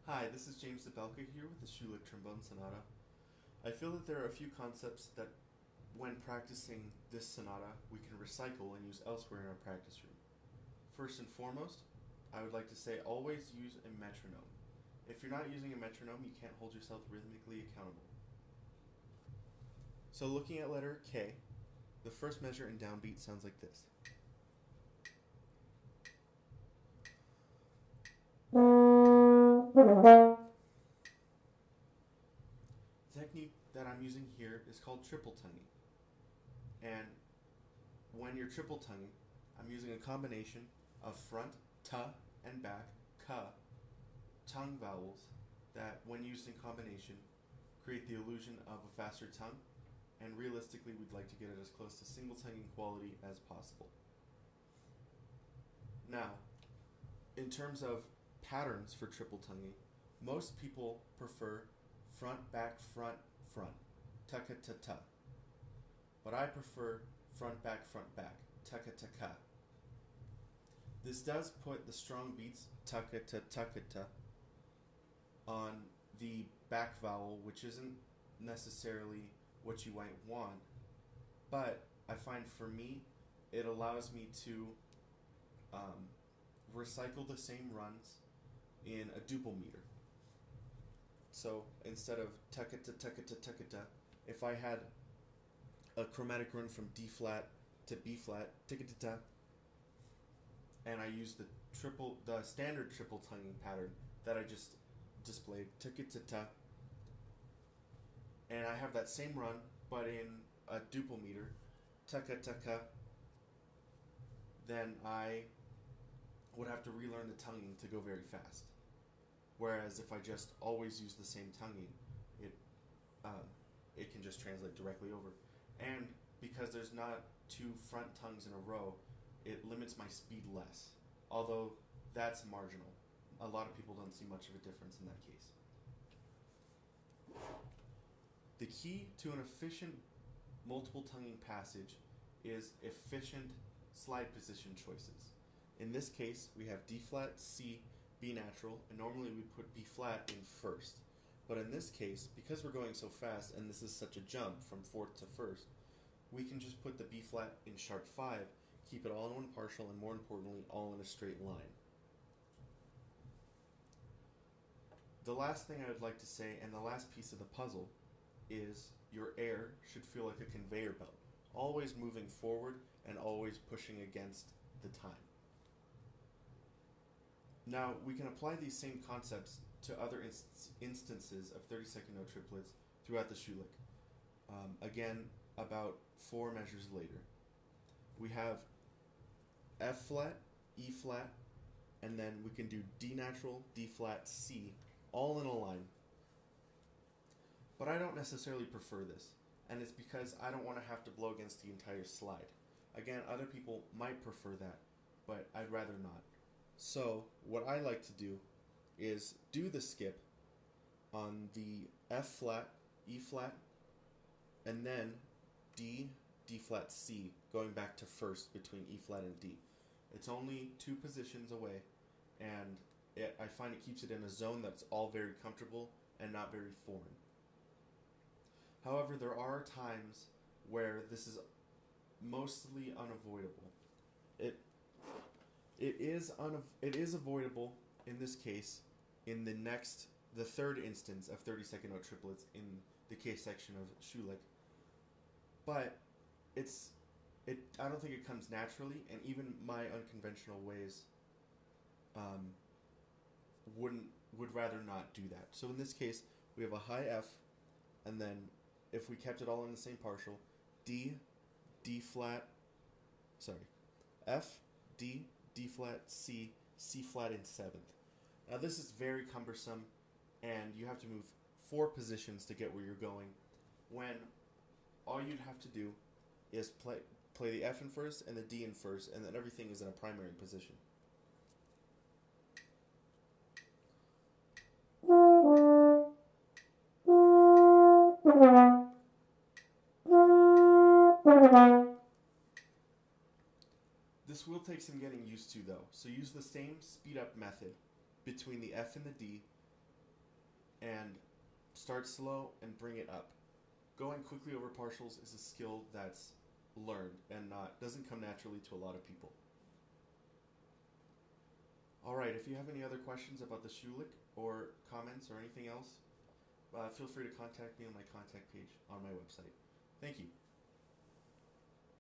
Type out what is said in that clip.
Hi, this is James Dibelka here with the Sulek Sonata. I feel that there are a few concepts that, when practicing this sonata, we can recycle and use elsewhere in our practice room. First and foremost, I would like to say always use a metronome. If you're not using a metronome, you can't hold yourself rhythmically accountable. So looking at letter K, the first measure in downbeat sounds like this. The technique that I'm using here is called triple tonguing. And when you're triple tonguing, I'm using a combination of front, ta, and back, ka, tongue vowels that, when used in combination, create the illusion of a faster tongue, and realistically we'd like to get it as close to single tonguing quality as possible. Now, in terms of patterns for triple tonguing, most people prefer front, back, front, front, taka-ta-ta. But I prefer front, back, taka-ta-ka. This does put the strong beats, taka-ta-taka-ta, on the back vowel, which isn't necessarily what you might want, but I find for me, it allows me to recycle the same runs in a duple meter. So instead of taka-ta-taka-ta-taka-ta, if I had a chromatic run from D flat to B flat, taka-ta-ta, and I use the standard triple tonguing pattern that I just displayed, taka-ta-ta, and I have that same run, but in a duple meter, taka-taka, then I would have to relearn the tonguing to go very fast. Whereas if I just always use the same tonguing, it can just translate directly over. And because there's not two front tongues in a row, it limits my speed less. Although that's marginal. A lot of people don't see much of a difference in that case. The key to an efficient multiple tonguing passage is efficient slide position choices. In this case, we have D flat, C, B natural, and normally we put B flat in first. But in this case, because we're going so fast and this is such a jump from fourth to first, we can just put the B flat in sharp 5, keep it all in one partial, and more importantly, all in a straight line. The last thing I would like to say, and the last piece of the puzzle, is your air should feel like a conveyor belt, always moving forward and always pushing against the time. Now, we can apply these same concepts to other instances of 32nd note triplets throughout the Sulek. Again, about 4 measures later. We have F flat, E flat, and then we can do D natural, D flat, C, all in a line. But I don't necessarily prefer this, and it's because I don't want to have to blow against the entire slide. Again, other people might prefer that, but I'd rather not. So what I like to do is do the skip on the F flat, E flat, and then D, D flat, C, going back to first between E flat and D. It's only 2 positions away, and I find it keeps it in a zone that's all very comfortable and not very foreign. However, there are times where this is mostly unavoidable. It is avoidable in this case in the third instance of 32nd note triplets in the case section of Sulek, but I don't think it comes naturally, and even my unconventional ways would rather not do that. So in this case, we have a high F, and then if we kept it all in the same partial, F, D, D flat, C, C flat in 7th. Now this is very cumbersome, and you have to move 4 positions to get where you're going, when all you'd have to do is play the F in first and the D in first, and then everything is in a primary position. This will take some getting used to though, so use the same speed up method between the F and the D and start slow and bring it up. Going quickly over partials is a skill that's learned and doesn't come naturally to a lot of people. Alright, if you have any other questions about the Sulek or comments or anything else, feel free to contact me on my contact page on my website. Thank you.